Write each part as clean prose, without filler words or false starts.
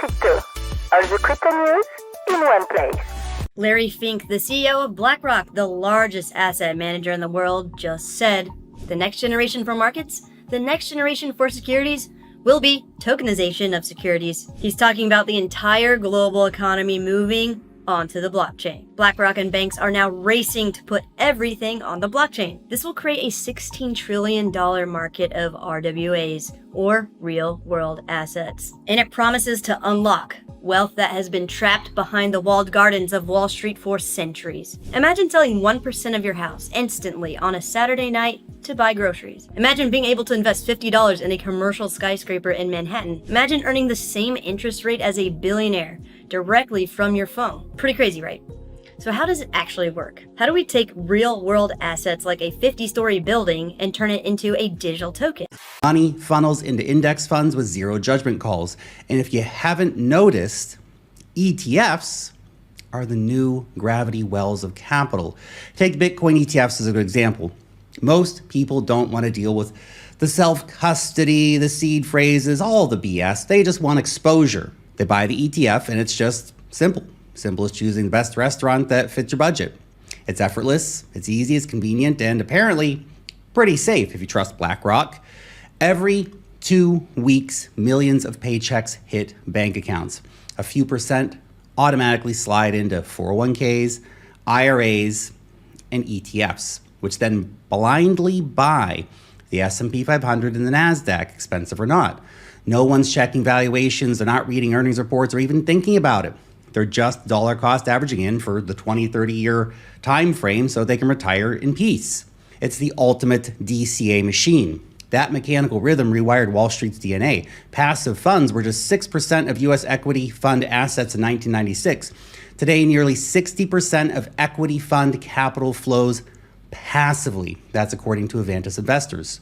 Crypto. All the crypto news in one place. Larry Fink, the CEO of BlackRock, the largest asset manager in the world, just said, the next generation for markets, the next generation for securities, will be tokenization of securities. He's talking about the entire global economy moving onto the blockchain. BlackRock and banks are now racing to put everything on the blockchain. This will create a $16 trillion market of RWAs, or real-world assets. And it promises to unlock wealth that has been trapped behind the walled gardens of Wall Street for centuries. Imagine selling 1% of your house instantly on a Saturday night to buy groceries. Imagine being able to invest $50 in a commercial skyscraper in Manhattan. Imagine earning the same interest rate as a billionaire directly from your phone. Pretty crazy, right? So how does it actually work? How do we take real-world assets like a 50-story building and turn it into a digital token? Money funnels into index funds with zero judgment calls. And if you haven't noticed, ETFs are the new gravity wells of capital. Take Bitcoin ETFs as a good example. Most people don't want to deal with the self-custody, the seed phrases, all the BS. They just want exposure. They buy the ETF and it's just simple. Simple as choosing the best restaurant that fits your budget. It's effortless, it's easy, it's convenient, and apparently pretty safe if you trust BlackRock. Every 2 weeks, millions of paychecks hit bank accounts. A few percent automatically slide into 401ks, IRAs, and ETFs, which then blindly buy the S&P 500 and the NASDAQ, expensive or not. No one's checking valuations, they're not reading earnings reports or even thinking about it. They're just dollar cost averaging in for the 20, 30-year time frame so they can retire in peace. It's the ultimate DCA machine. That mechanical rhythm rewired Wall Street's DNA. Passive funds were just 6% of U.S. equity fund assets in 1996. Today, nearly 60% of equity fund capital flows passively. That's according to Avantis Investors.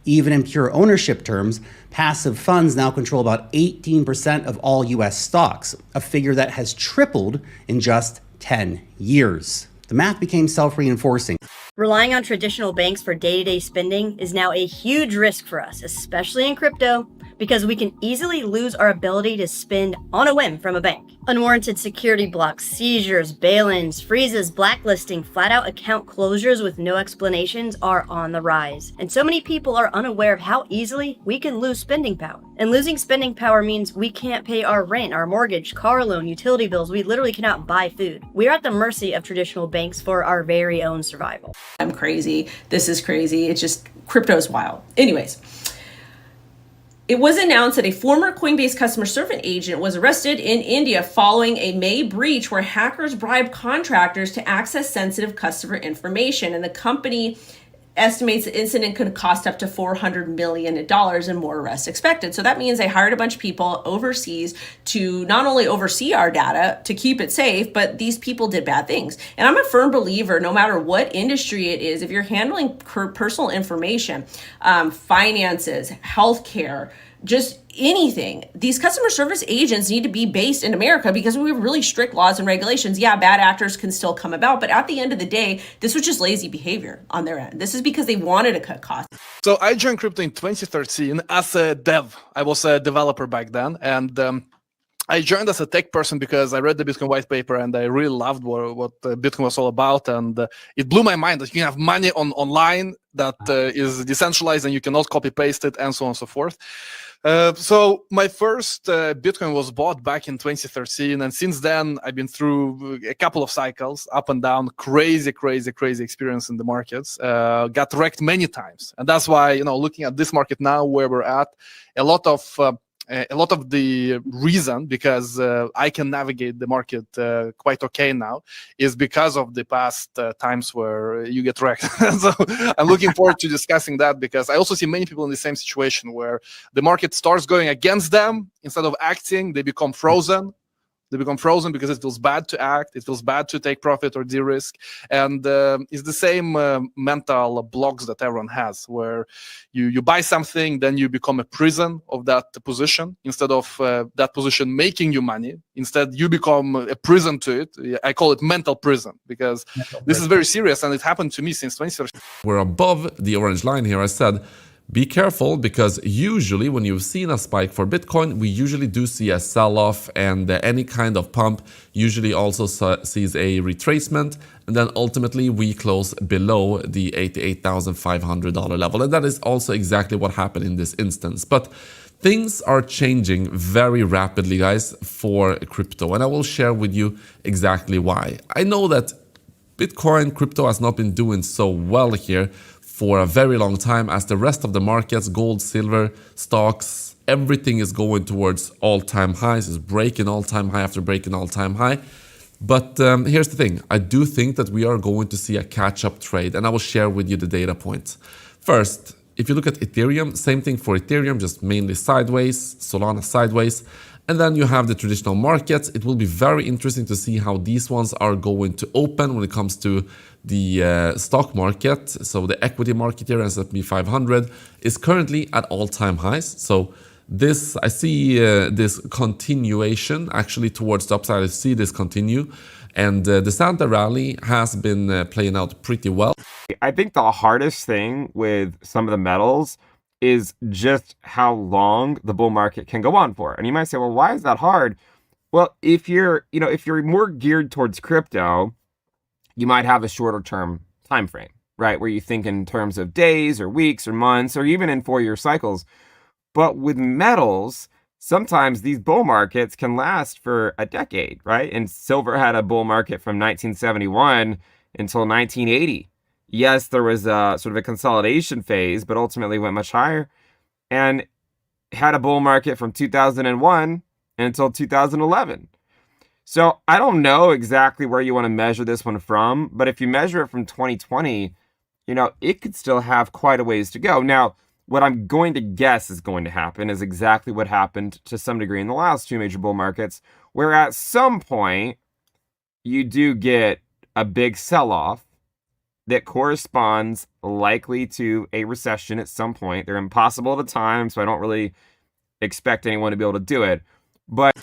Even in pure ownership terms, passive funds now control about 18% of all US stocks, a figure that has tripled in just 10 years. The math became self-reinforcing. Relying on traditional banks for day-to-day spending is now a huge risk for us, especially in crypto, because we can easily lose our ability to spend on a whim from a bank. Unwarranted security blocks, seizures, bail-ins, freezes, blacklisting, flat-out account closures with no explanations are on the rise. And so many people are unaware of how easily we can lose spending power. And losing spending power means we can't pay our rent, our mortgage, car loan, utility bills. We literally cannot buy food. We are at the mercy of traditional banks for our very own survival. I'm crazy. This is crazy. It's just, crypto's wild. Anyways. It was announced that a former Coinbase customer service agent was arrested in India following a May breach where hackers bribed contractors to access sensitive customer information. And the company estimates the incident could cost up to $400 million and more arrests expected. So that means they hired a bunch of people overseas to not only oversee our data to keep it safe, but these people did bad things. And I'm a firm believer, no matter what industry it is, if you're handling personal information, finances, healthcare, just anything, these customer service agents need to be based in America because we have really strict laws and regulations. Yeah, bad actors can still come about, but at the end of the day, this was just lazy behavior on their end. This is because they wanted to cut costs. So I joined crypto in 2013 as a dev. I was a developer back then, and I joined as a tech person because I read the Bitcoin white paper and I really loved what Bitcoin was all about, and it blew my mind that you can have money online that is decentralized and you cannot copy paste it and so on and so forth. So my first Bitcoin was bought back in 2013, and since then I've been through a couple of cycles, up and down, crazy experience in the markets. Got wrecked many times, and that's why, looking at this market now where we're at, a lot of the reason because I can navigate the market quite okay now is because of the past times where you get wrecked. So I'm looking forward to discussing that because I also see many people in the same situation where the market starts going against them. Instead of acting, they become frozen. They become frozen because it feels bad to act. It feels bad to take profit or de-risk. And it's the same mental blocks that everyone has, where you buy something, then you become a prison of that position. Instead of that position making you money, instead you become a prison to it. I call it mental prison because this is very serious, and it happened to me since 2013. We're above the orange line here. I said be careful, because usually when you've seen a spike for Bitcoin, we usually do see a sell-off, and any kind of pump usually also sees a retracement, and then ultimately we close below the $88,500 level. And that is also exactly what happened in this instance. But things are changing very rapidly, guys, for crypto, and I will share with you exactly why. I know that Bitcoin crypto has not been doing so well here for a very long time, as the rest of the markets, gold, silver, stocks, everything is going towards all-time highs, is breaking all-time high after breaking all-time high. But here's the thing, I do think that we are going to see a catch-up trade, and I will share with you the data points. First, if you look at Ethereum, same thing for Ethereum, just mainly sideways, Solana sideways. And then you have the traditional markets. It will be very interesting to see how these ones are going to open when it comes to the stock market. So the equity market here, S&P 500, is currently at all-time highs. So this, I see this continuation actually towards the upside. I see this continue. And the Santa rally has been playing out pretty well. I think the hardest thing with some of the metals is just how long the bull market can go on for. And you might say, well, why is that hard? Well, if you're more geared towards crypto, you might have a shorter term time frame, right? Where you think in terms of days or weeks or months or even in 4-year cycles. But with metals, sometimes these bull markets can last for a decade, right? And silver had a bull market from 1971 until 1980. Yes, there was a sort of a consolidation phase, but ultimately went much higher, and had a bull market from 2001 until 2011. So I don't know exactly where you want to measure this one from, but if you measure it from 2020, it could still have quite a ways to go. Now, what I'm going to guess is going to happen is exactly what happened to some degree in the last 2 major bull markets, where at some point you do get a big sell-off that corresponds likely to a recession at some point. They're impossible at a time, so I don't really expect anyone to be able to do it. But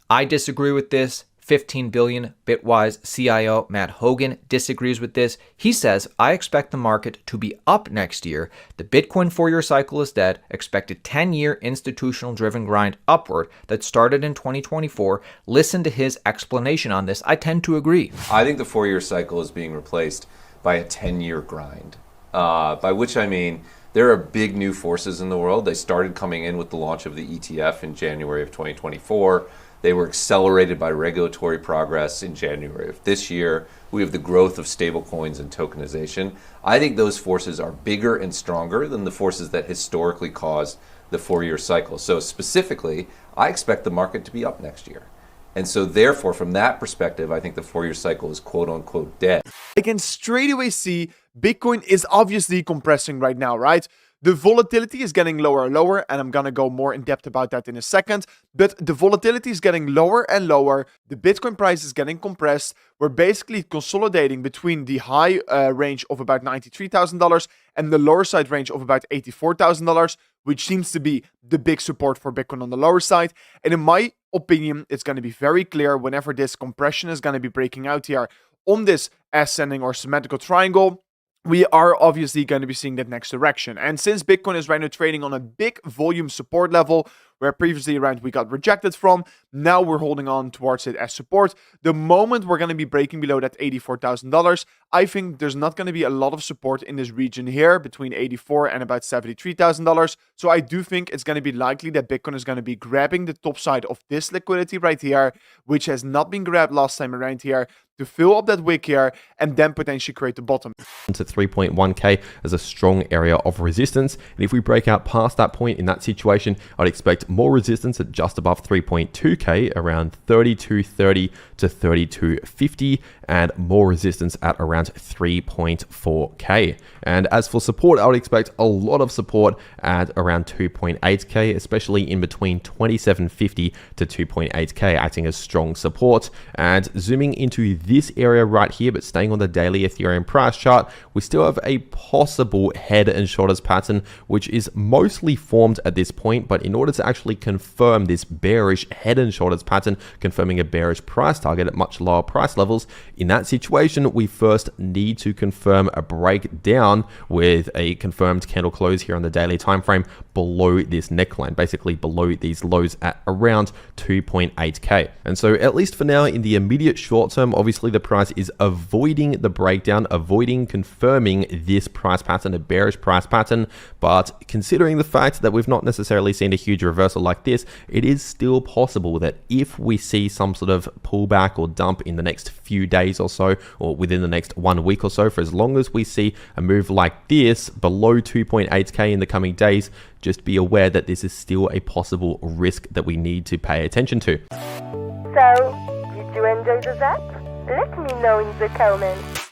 I disagree with this. 15 billion Bitwise CIO Matt Hogan disagrees with this. He says, I expect the market to be up next year. The Bitcoin 4-year cycle is dead. Expect a 10-year institutional driven grind upward that started in 2024. Listen to his explanation on this. I tend to agree. I think the 4-year cycle is being replaced by a 10-year grind, by which I mean there are big new forces in the world. They started coming in with the launch of the ETF in January of 2024. They were accelerated by regulatory progress in January of this year. We have the growth of stablecoins and tokenization. I think those forces are bigger and stronger than the forces that historically caused the 4-year cycle. So specifically, I expect the market to be up next year. And so therefore, from that perspective, I think the 4-year cycle is quote unquote dead. I can straight away see Bitcoin is obviously compressing right now, right? The volatility is getting lower and lower, and I'm going to go more in depth about that in a second. But the volatility is getting lower and lower. The Bitcoin price is getting compressed. We're basically consolidating between the high range of about $93,000 and the lower side range of about $84,000, which seems to be the big support for Bitcoin on the lower side. And in my opinion, it's going to be very clear whenever this compression is going to be breaking out here on this ascending or symmetrical triangle, we are obviously going to be seeing that next direction. And since Bitcoin is right now trading on a big volume support level, where previously around we got rejected from, now we're holding on towards it as support. The moment we're going to be breaking below that $84,000, I think there's not going to be a lot of support in this region here between $84,000 and about $73,000. So I do think it's going to be likely that Bitcoin is going to be grabbing the top side of this liquidity right here, which has not been grabbed last time around here, to fill up that wick here and then potentially create the bottom. To 3.1k as a strong area of resistance, and if we break out past that point in that situation, I'd expect more resistance at just above 3.2k, around 3230 to 3250, and more resistance at around 3.4k. And as for support, I would expect a lot of support at around 2.8k, especially in between 2750 to 2.8k, acting as strong support. And zooming into this area right here, but staying on the daily Ethereum price chart, we still have a possible head and shoulders pattern, which is mostly formed at this point. But in order to actually confirm this bearish head and shoulders pattern, confirming a bearish price target at much lower price levels, In that situation, we first need to confirm a breakdown with a confirmed candle close here on the daily time frame below this neckline, basically below these lows at around 2.8k. And so at least for now, in the immediate short term, obviously the price is avoiding the breakdown, avoiding confirming this price pattern, a bearish price pattern. But considering the fact that we've not necessarily seen a huge reversal like this, it is still possible that if we see some sort of pullback or dump in the next few days or so, or within the next 1 week or so, for as long as we see a move like this below 2.8k in the coming days, just be aware that this is still a possible risk that we need to pay attention to. So, did you enjoy the Zap? Let me know in the comments.